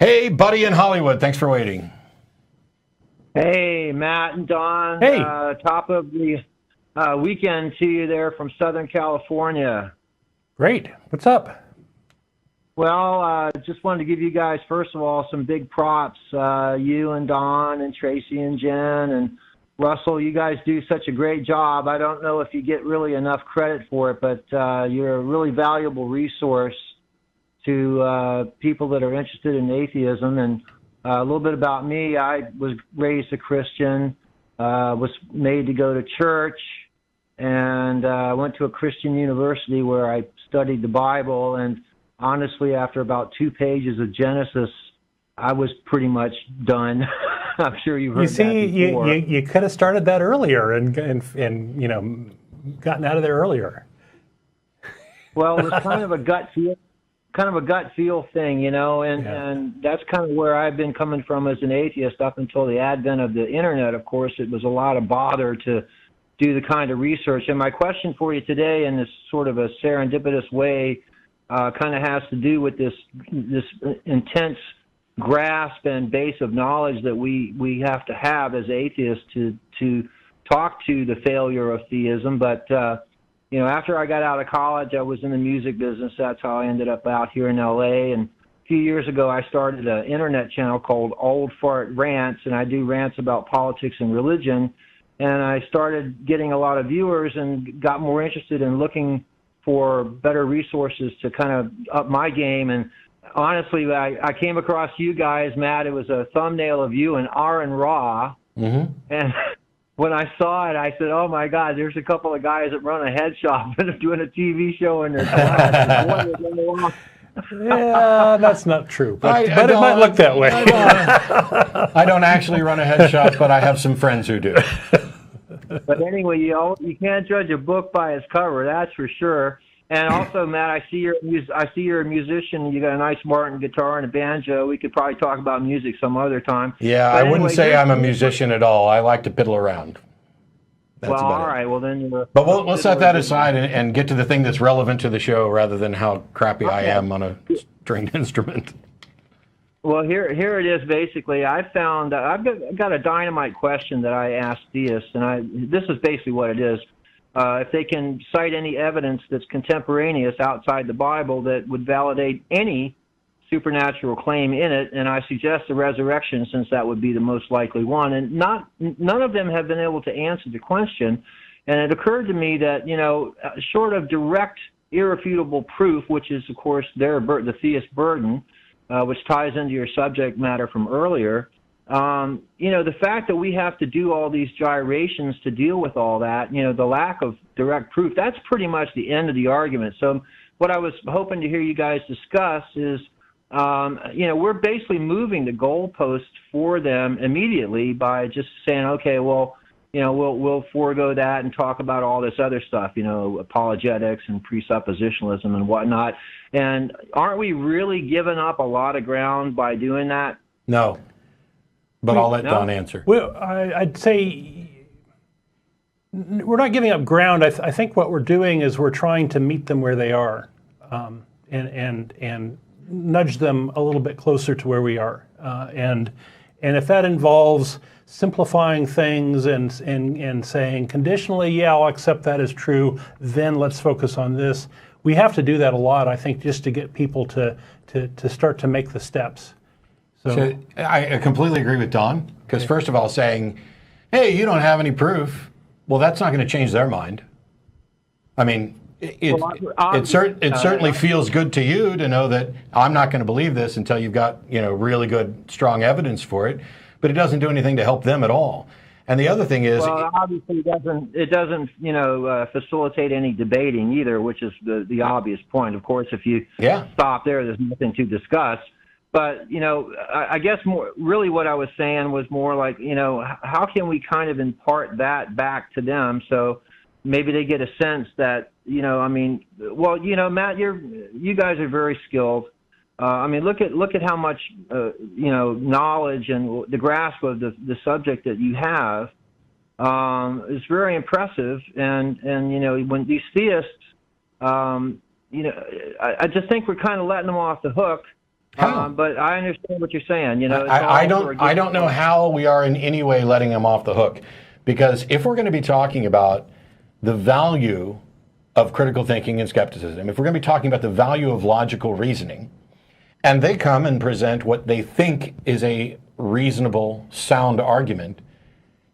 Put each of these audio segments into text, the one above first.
Hey, buddy in Hollywood. Thanks for waiting. Hey, Matt and Don. Hey. Top of the weekend to you there from Southern California. Great. What's up? Well, just wanted to give you guys, first of all, some big props. You and Don and Tracy and Jen and Russell, you guys do such a great job. I don't know if you get really enough credit for it, but you're a really valuable resource to people that are interested in atheism. And a little bit about me, I was raised a Christian, was made to go to church, and went to a Christian university where I studied the Bible. And honestly, after about 2 pages of Genesis, I was pretty much done. I'm sure you've heard that before. You could have started that earlier and you know, gotten out of there earlier. Well, it was kind of a gut feel thing, you know, and that's kind of where I've been coming from as an atheist up until the advent of the internet. Of course, it was a lot of bother to do the kind of research. And my question for you today, in this sort of a serendipitous way, kind of has to do with this intense grasp and base of knowledge that we have to have as atheists to talk to the failure of theism. But you know, after I got out of college, I was in the music business. That's how I ended up out here in LA. And a few years ago, I started an internet channel called Old Fart Rants, and I do rants about politics and religion. And I started getting a lot of viewers and got more interested in looking for better resources to kind of up my game. And honestly, I came across you guys, Matt. It was a thumbnail of you and Aaron Ra. Mm-hmm. And when I saw it, I said, oh, my God, there's a couple of guys that run a head shop and are doing a TV show in their class. Yeah, that's not true, but it might look that way. I don't actually run a head shop, but I have some friends who do. But anyway, you can't judge a book by its cover, that's for sure. And also, Matt, I see you're a musician. You got a nice Martin guitar and a banjo. We could probably talk about music some other time. Yeah, I wouldn't say I'm a musician at all. I like to piddle around. Well, all right. Well, then. But we'll set that aside and get to the thing that's relevant to the show, rather than how crappy I am on a stringed instrument. Well, here it is. Basically, I found I've got a dynamite question that I asked theists, and this is basically what it is. If they can cite any evidence that's contemporaneous outside the Bible that would validate any supernatural claim in it, and I suggest the resurrection, since that would be the most likely one. And none of them have been able to answer the question. And it occurred to me that, you know, short of direct, irrefutable proof, which is, of course, the theist burden, which ties into your subject matter from earlier, you know, the fact that we have to do all these gyrations to deal with all that, you know, the lack of direct proof, that's pretty much the end of the argument. So what I was hoping to hear you guys discuss is, you know, we're basically moving the goalpost for them immediately by just saying, okay, well, you know, we'll forego that and talk about all this other stuff, you know, apologetics and presuppositionalism and whatnot. And aren't we really giving up a lot of ground by doing that? No. But I'll let Don answer. Well, I'd say we're not giving up ground. I think what we're doing is we're trying to meet them where they are, and nudge them a little bit closer to where we are. And if that involves simplifying things and saying conditionally, yeah, I'll accept that as true, then let's focus on this. We have to do that a lot, I think, just to get people to start to make the steps. So I completely agree with Don, because first of all, saying, hey, you don't have any proof, well, that's not going to change their mind. I mean, it certainly feels good to you to know that I'm not going to believe this until you've got, you know, really good, strong evidence for it, but it doesn't do anything to help them at all. And the other thing is, well, obviously it doesn't you know, facilitate any debating either, which is the obvious point. Of course, if you stop there's nothing to discuss. But, you know, I guess really what I was saying was more like, you know, how can we kind of impart that back to them so maybe they get a sense that, you know, I mean, well, you know, Matt, you guys are very skilled. I mean, look at how much, you know, knowledge and the grasp of the subject that you have is very impressive. And you know, when these theists, you know, I just think we're kind of letting them off the hook. But I understand what you're saying. You know, I don't know how we are in any way letting him off the hook, because if we're going to be talking about the value of critical thinking and skepticism, if we're going to be talking about the value of logical reasoning, and they come and present what they think is a reasonable, sound argument,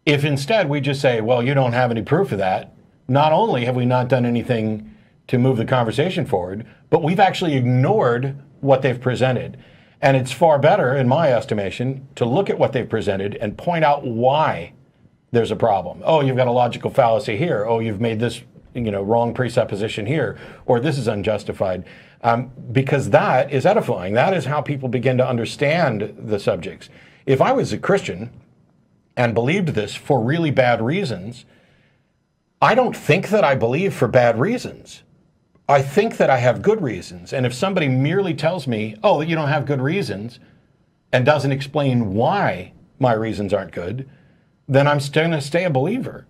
if instead we just say, well, you don't have any proof of that, not only have we not done anything to move the conversation forward, but we've actually ignored what they've presented. And it's far better, in my estimation, to look at what they've presented and point out why there's a problem. Oh, you've got a logical fallacy here. Oh, you've made this wrong presupposition here, or this is unjustified. Because that is edifying. That is how people begin to understand the subjects. If I was a Christian and believed this for really bad reasons, I don't think that I believe for bad reasons. I think that I have good reasons. And if somebody merely tells me, oh, you don't have good reasons, and doesn't explain why my reasons aren't good, then I'm going to stay a believer.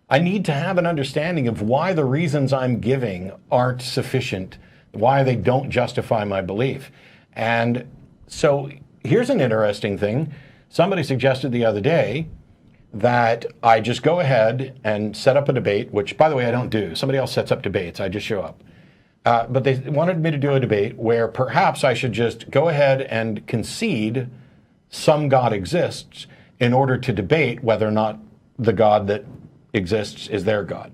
I need to have an understanding of why the reasons I'm giving aren't sufficient, why they don't justify my belief. And so here's an interesting thing. Somebody suggested the other day that I just go ahead and set up a debate, which, by the way, I don't do. Somebody else sets up debates. I just show up. But they wanted me to do a debate where perhaps I should just go ahead and concede some God exists in order to debate whether or not the God that exists is their God.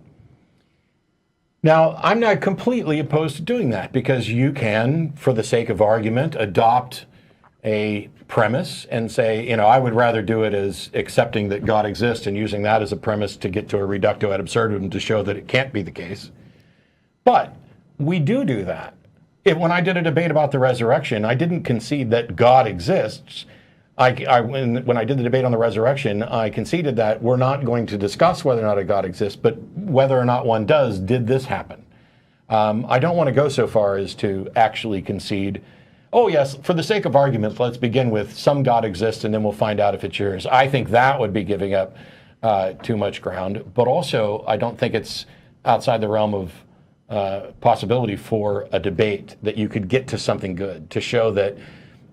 Now, I'm not completely opposed to doing that, because you can, for the sake of argument, adopt a premise and say, I would rather do it as accepting that God exists and using that as a premise to get to a reductio ad absurdum to show that it can't be the case. But we do that. When I did a debate about the resurrection, I didn't concede that God exists. When I did the debate on the resurrection, I conceded that we're not going to discuss whether or not a God exists, but whether or not one does, did this happen? I don't want to go so far as to actually concede, oh yes, for the sake of argument, let's begin with some God exists and then we'll find out if it's yours. I think that would be giving up too much ground, but also I don't think it's outside the realm of possibility for a debate that you could get to something good, to show that,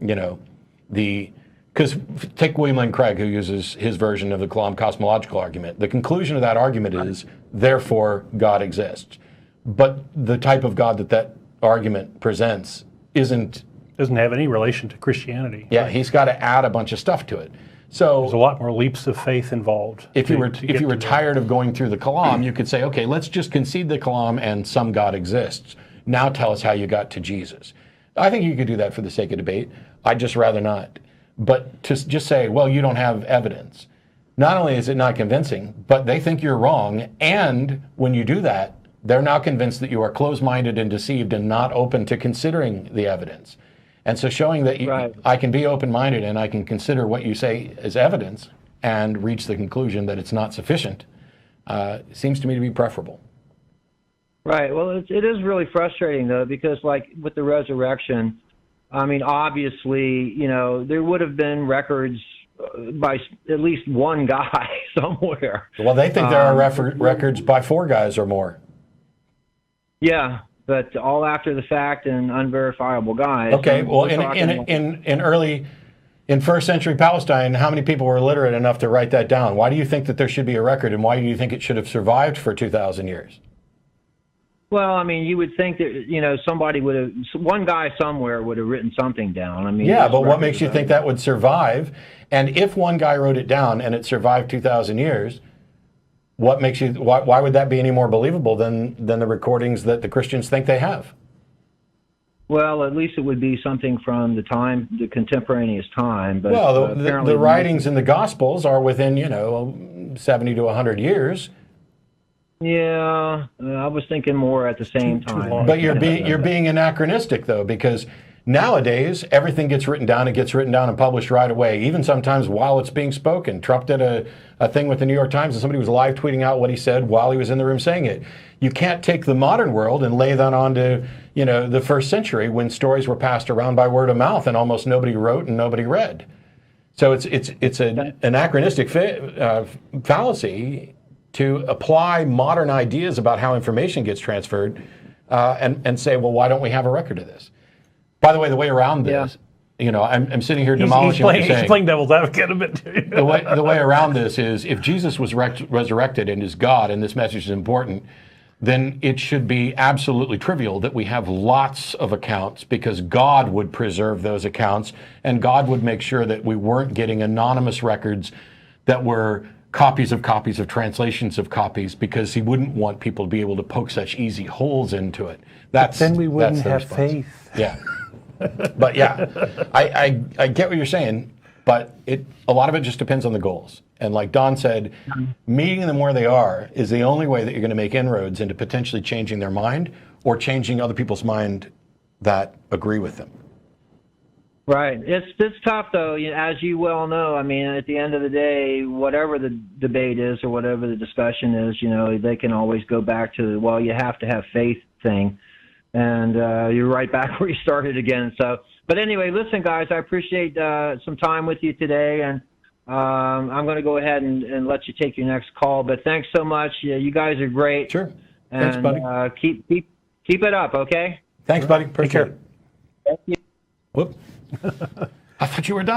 because take William Lane Craig, who uses his version of the Kalam cosmological argument. The conclusion of that argument is, therefore, God exists. But the type of God that argument presents doesn't have any relation to Christianity. Yeah, he's got to add a bunch of stuff to it. So there's a lot more leaps of faith involved. If you were tired of going through the Kalam, you could say, okay, let's just concede the Kalam and some God exists. Now tell us how you got to Jesus. I think you could do that for the sake of debate. I'd just rather not. But to just say, well, you don't have evidence, not only is it not convincing, but they think you're wrong. And when you do that, they're now convinced that you are closed-minded and deceived and not open to considering the evidence. And so showing that I can be open-minded and I can consider what you say as evidence and reach the conclusion that it's not sufficient seems to me to be preferable. Right. Well, it is really frustrating, though, because like with the resurrection, I mean, obviously, there would have been records by at least one guy somewhere. Well, they think there are records by 4 guys or more. Yeah, but all after the fact and unverifiable guys. Okay, well, in first century Palestine, how many people were literate enough to write that down? Why do you think that there should be a record, and why do you think it should have survived for 2,000 years? Well, I mean, you would think that, somebody would have, one guy somewhere would have written something down. I mean, yeah, but what makes you think that would survive? And if one guy wrote it down and it survived 2,000 years, what makes you, why would that be any more believable than the recordings that the Christians think they have? Well, at least it would be something from the contemporaneous time. But well, the writings in the Gospels are within, 70 to 100 years. Yeah, I was thinking more at the same time. But you're being anachronistic, though, because nowadays everything gets written down. It gets written down and published right away, even sometimes while it's being spoken. Trump did a thing with the New York Times, and somebody was live tweeting out what he said while he was in the room saying it. You can't take the modern world and lay that onto the first century when stories were passed around by word of mouth and almost nobody wrote and nobody read. So it's an anachronistic fallacy to apply modern ideas about how information gets transferred and say, well, why don't we have a record of this? By the way around this I'm sitting here demolishing what you're saying. He's playing devil's advocate a bit. The way around this is, if Jesus was resurrected and is God, and this message is important, then it should be absolutely trivial that we have lots of accounts, because God would preserve those accounts, and God would make sure that we weren't getting anonymous records that were copies of translations of copies, because he wouldn't want people to be able to poke such easy holes into it. Then we wouldn't have faith. Yeah. But yeah, I get what you're saying, but a lot of it just depends on the goals. And like Don said, meeting them where they are is the only way that you're going to make inroads into potentially changing their mind, or changing other people's mind that agree with them. Right. It's tough, though, as you well know. I mean, at the end of the day, whatever the debate is or whatever the discussion is, they can always go back to, well, you have to have faith thing. And you're right back where you started again. So, but anyway, listen, guys, I appreciate some time with you today, and I'm going to go ahead and let you take your next call. But thanks so much. You guys are great. Sure. And, thanks, buddy. Keep it up, okay? Thanks, buddy. Appreciate it. Thank you. Whoop. I thought you were done.